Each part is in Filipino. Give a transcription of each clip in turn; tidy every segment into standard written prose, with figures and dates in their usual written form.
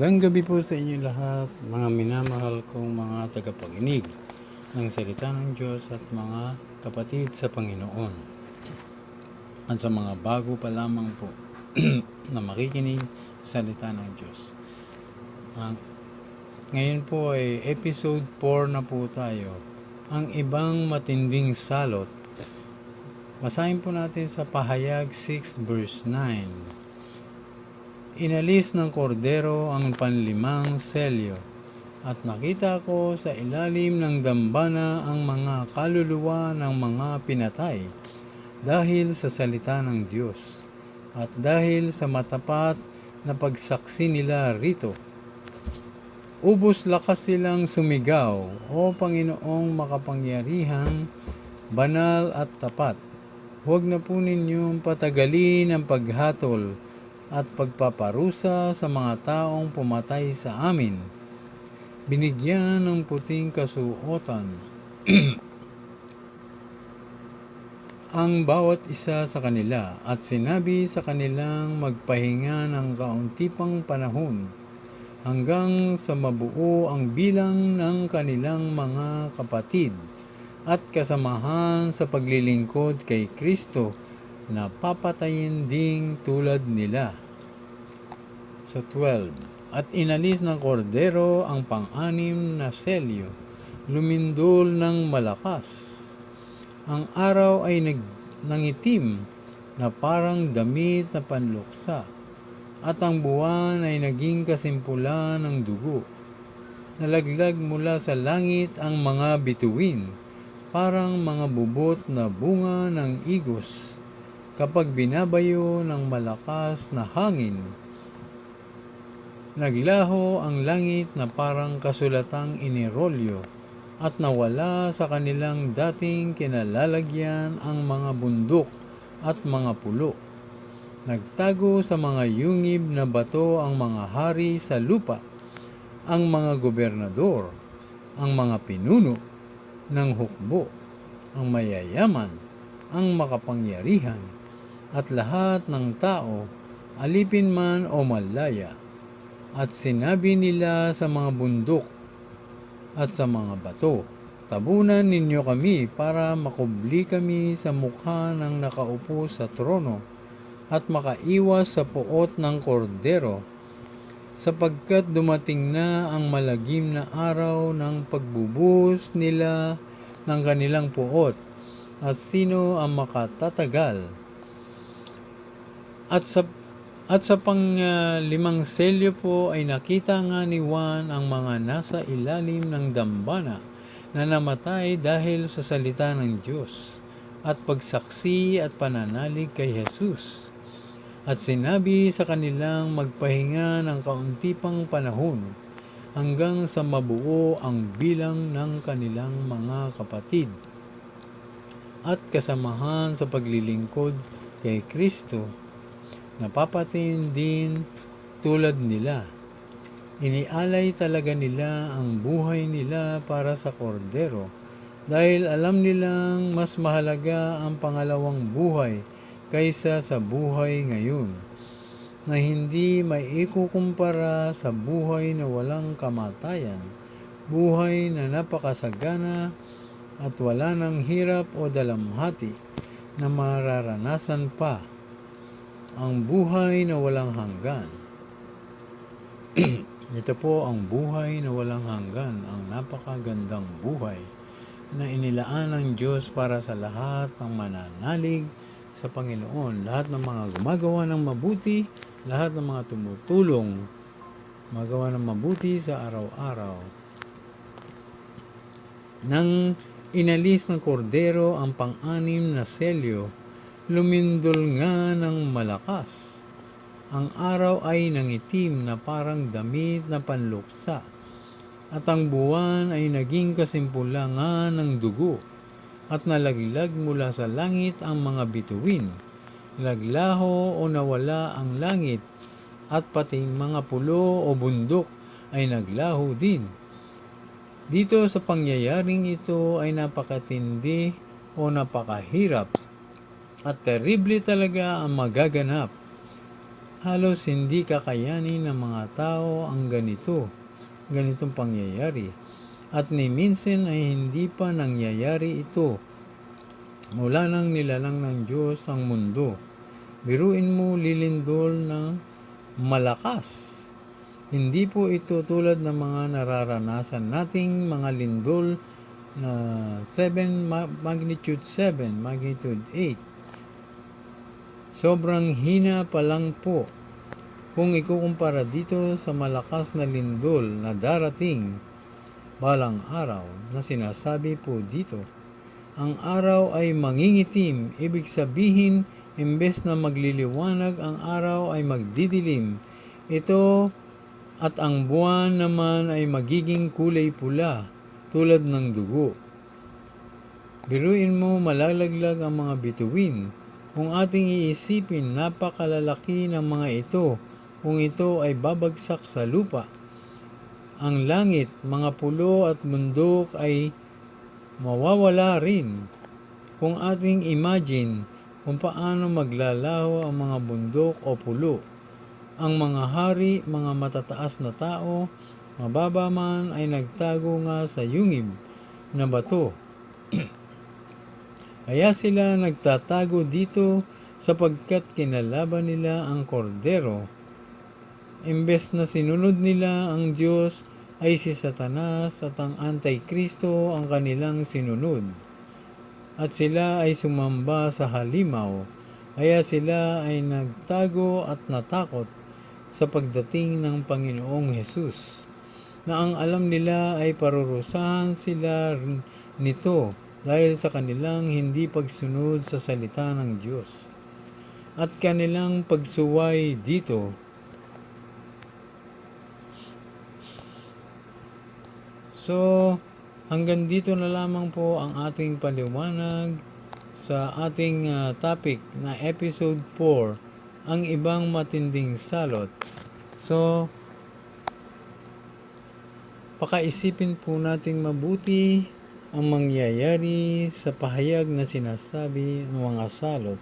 Magandang gabi po sa inyo lahat, mga minamahal kong mga tagapakinig ng salita ng Diyos at mga kapatid sa Panginoon. At sa mga bago pa lamang po na makikinig sa salita ng Diyos. Ngayon po ay episode 4 na po tayo. Ang ibang matinding salot. Basahin po natin sa Pahayag 6 verse 9. Inalis ng kordero ang panlimang selyo, at nakita ko sa ilalim ng dambana ang mga kaluluwa ng mga pinatay dahil sa salita ng Diyos at dahil sa matapat na pagsaksi nila rito. Ubos lakas silang sumigaw, O Panginoong makapangyarihang, banal at tapat. Huwag na po ninyong patagalin ang paghatol at pagpaparusa sa mga taong pumatay sa amin. Binigyan ng puting kasuotan ang bawat isa sa kanila at sinabi sa kanilang magpahinga ng kaunti pang panahon hanggang sa mabuo ang bilang ng kanilang mga kapatid at kasamahan sa paglilingkod kay Kristo na papatayin ding tulad nila. So 12. At inalis ng kordero ang pang-anim na selyo, lumindol ng malakas. Ang araw ay nangitim na parang damit na panluksa, at ang buwan ay naging kasimpulan ng dugo. Nalaglag mula sa langit ang mga bituin, parang mga bubot na bunga ng igos, kapag binabayo ng malakas na hangin. Naglaho ang langit na parang kasulatang inirolyo, at nawala sa kanilang dating kinalalagyan ang mga bundok at mga pulo. Nagtago sa mga yungib na bato ang mga hari sa lupa, ang mga gobernador, ang mga pinuno ng hukbo, ang mayayaman, ang makapangyarihan, at lahat ng tao, alipin man o malaya. At sinabi nila sa mga bundok at sa mga bato, tabunan ninyo kami para makubli kami sa mukha ng nakaupo sa trono at makaiwas sa puot ng kordero, sapagkat dumating na ang malagim na araw ng pagbubuhos nila ng kanilang puot, at sino ang makatatagal? At sa pang-limang selyo po ay nakita nga ni Juan ang mga nasa ilalim ng dambana na namatay dahil sa salita ng Diyos at pagsaksi at pananalig kay Jesus. At sinabi sa kanilang magpahinga ng kaunti pang panahon hanggang sa mabuo ang bilang ng kanilang mga kapatid at kasamahan sa paglilingkod kay Kristo, napapatayin din tulad nila. Inialay talaga nila ang buhay nila para sa kordero dahil alam nilang mas mahalaga ang pangalawang buhay kaysa sa buhay ngayon, na hindi maikukumpara sa buhay na walang kamatayan, buhay na napakasagana at wala ng hirap o dalamhati na mararanasan pa, ang buhay na walang hanggan. Ito po ang buhay na walang hanggan, ang napakagandang buhay na inilaan ng Diyos para sa lahat ng mananalig sa Panginoon, lahat ng mga gumagawa ng mabuti, lahat ng mga tumutulong magawa ng mabuti sa araw-araw. Nang inalis ng kordero ang pang-anim na selyo, lumindol nga ng malakas. Ang araw ay nangitim na parang damit na panluksa, at ang buwan ay naging kasimpulangan ng dugo, at nalaglag mula sa langit ang mga bituin. Naglaho o nawala ang langit, at pating mga pulo o bundok ay naglaho din. Dito sa pangyayaring ito ay napakatindi o napakahirap, at terrible talaga ang magaganap. Halos hindi kakayanin ng mga tao ang ganitong pangyayari. At ni minsan ay hindi pa nangyayari ito. Mula nang nilalang ng Diyos ang mundo. Biruin mo lilindol ng malakas. Hindi po ito tulad ng mga nararanasan nating mga lindol na magnitude 7, magnitude 8. Sobrang hina pa lang po kung ikukumpara dito sa malakas na lindol na darating balang araw na sinasabi po dito. Ang araw ay mangingitim, ibig sabihin imbes na magliliwanag ang araw ay magdidilim. Ito at ang buwan naman ay magiging kulay pula tulad ng dugo. Biruin mo malalaglag ang mga bituin. Kung ating iisipin, napakalalaki ng mga ito kung ito ay babagsak sa lupa. Ang langit, mga pulo at bundok ay mawawala rin. Kung ating imagine kung paano maglalaho ang mga bundok o pulo. Ang mga hari, mga matataas na tao, mababa man ay nagtago nga sa yungib na bato. Kaya sila nagtatago dito sapagkat kinalaban nila ang kordero. Imbes na sinunod nila ang Diyos, ay si Satanas at ang Antikristo ang kanilang sinunod. At sila ay sumamba sa halimaw, kaya sila ay nagtago at natakot sa pagdating ng Panginoong Hesus, na ang alam nila ay parurusahan sila nito dahil sa kanilang hindi pagsunod sa salita ng Diyos at kanilang pagsuway dito. So, hanggang dito na lamang po ang ating paliwanag sa ating topic na episode 4, ang ibang matinding salot. So, pakaisipin po nating mabuti ang mangyayari sa pahayag na sinasabi ng mga salot.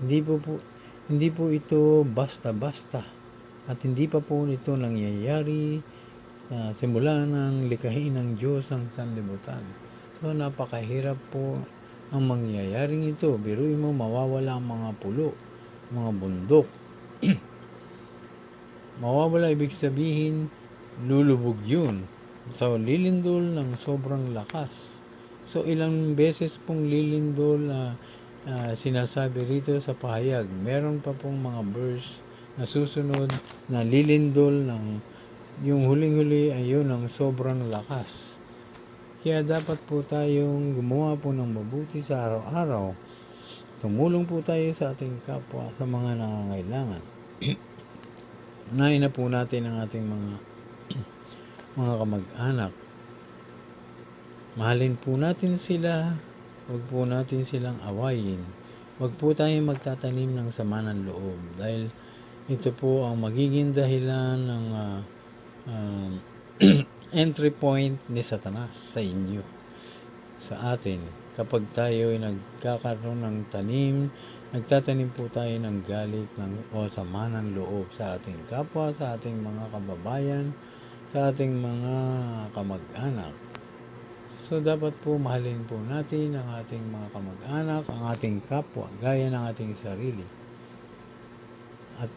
Hindi po ito basta-basta at hindi pa po ito nangyayari simula ng likhain ng Diyos ang sanlibutan. So napakahirap po ang mangyayaring ito. Biruin mo mawawala ang mga pulo, mga bundok. Mawawala ibig sabihin lulubog yun. So, lilindol ng sobrang lakas. So, ilang beses pong lilindol na sinasabi rito sa pahayag. Meron pa pong mga verse na susunod na lilindol ng yung huling-huli ay yun ng sobrang lakas. Kaya dapat po tayong gumawa po ng mabuti sa araw-araw. Tumulong po tayo sa ating kapwa sa mga nangangailangan. Unahin na po natin ang ating mga kamag-anak. Mahalin po natin sila, huwag po natin silang awayin. Huwag po tayong magtatanim ng sama ng loob dahil ito po ang magiging dahilan ng entry point ni Satanas sa inyo, sa atin. Kapag tayo ay nagkakaroon ng tanim, nagtatanim po tayo ng galit o sama ng loob sa ating kapwa, sa ating mga kababayan, sa ating mga kamag-anak. So, dapat po mahalin po natin ang ating mga kamag-anak, ang ating kapwa, gaya ng ating sarili. At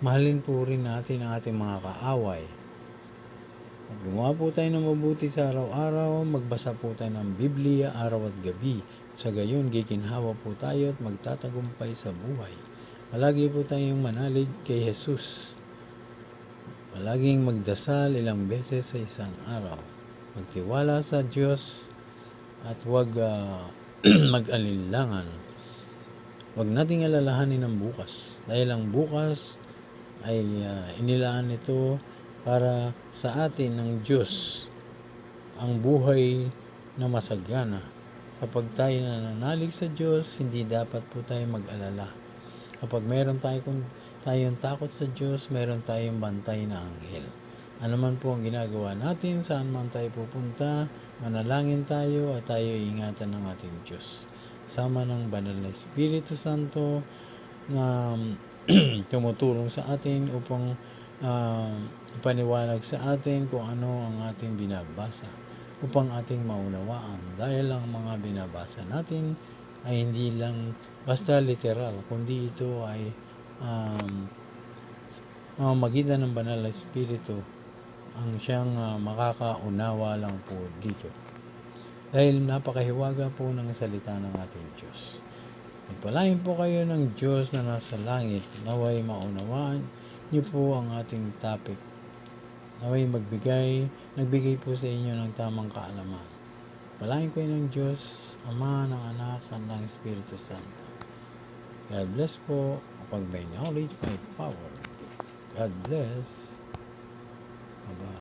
mahalin po rin natin ang ating mga kaaway. At gumawa po tayo ng mabuti sa araw-araw, magbasa po tayo ng Biblia araw at gabi. Sa gayon, giginhawa po tayo at magtatagumpay sa buhay. Palagi po tayong manalig kay Jesus. Palaging magdasal ilang beses sa isang araw. Magtiwala sa Diyos at huwag mag-alinlangan. Huwag nating alalahanin ang bukas. Dahil ang bukas ay inilaan ito para sa atin ng Diyos. Ang buhay na masagana. Kapag tayo nananalig sa Diyos, hindi dapat po tayo mag-alala. Kapag meron tayong takot sa Diyos, meron tayong bantay na anghel. Ano man po ang ginagawa natin, saan man tayo pupunta, manalangin tayo at tayo ingatan ng ating Diyos. Sama ng Banal na Espiritu Santo na tumutulong sa atin upang ipaniwanag sa atin kung ano ang ating binabasa upang ating maunawaan. Dahil ang mga binabasa natin ay hindi lang basta literal, kundi ito ay magitan ng banal na Espiritu ang siyang makakaunawa lang po dito. Dahil napakahiwaga po ng salita ng ating Diyos. Pagpalain po kayo ng Diyos na nasa langit. Naway maunawaan niyo po ang ating topic. Naway nagbigay po sa inyo ng tamang kaalaman. Palain kayo ng Diyos, Ama, ng Anak, at ng Espiritu Santo. God bless po. Kapag may knowledge, may power. God bless. Bye-bye.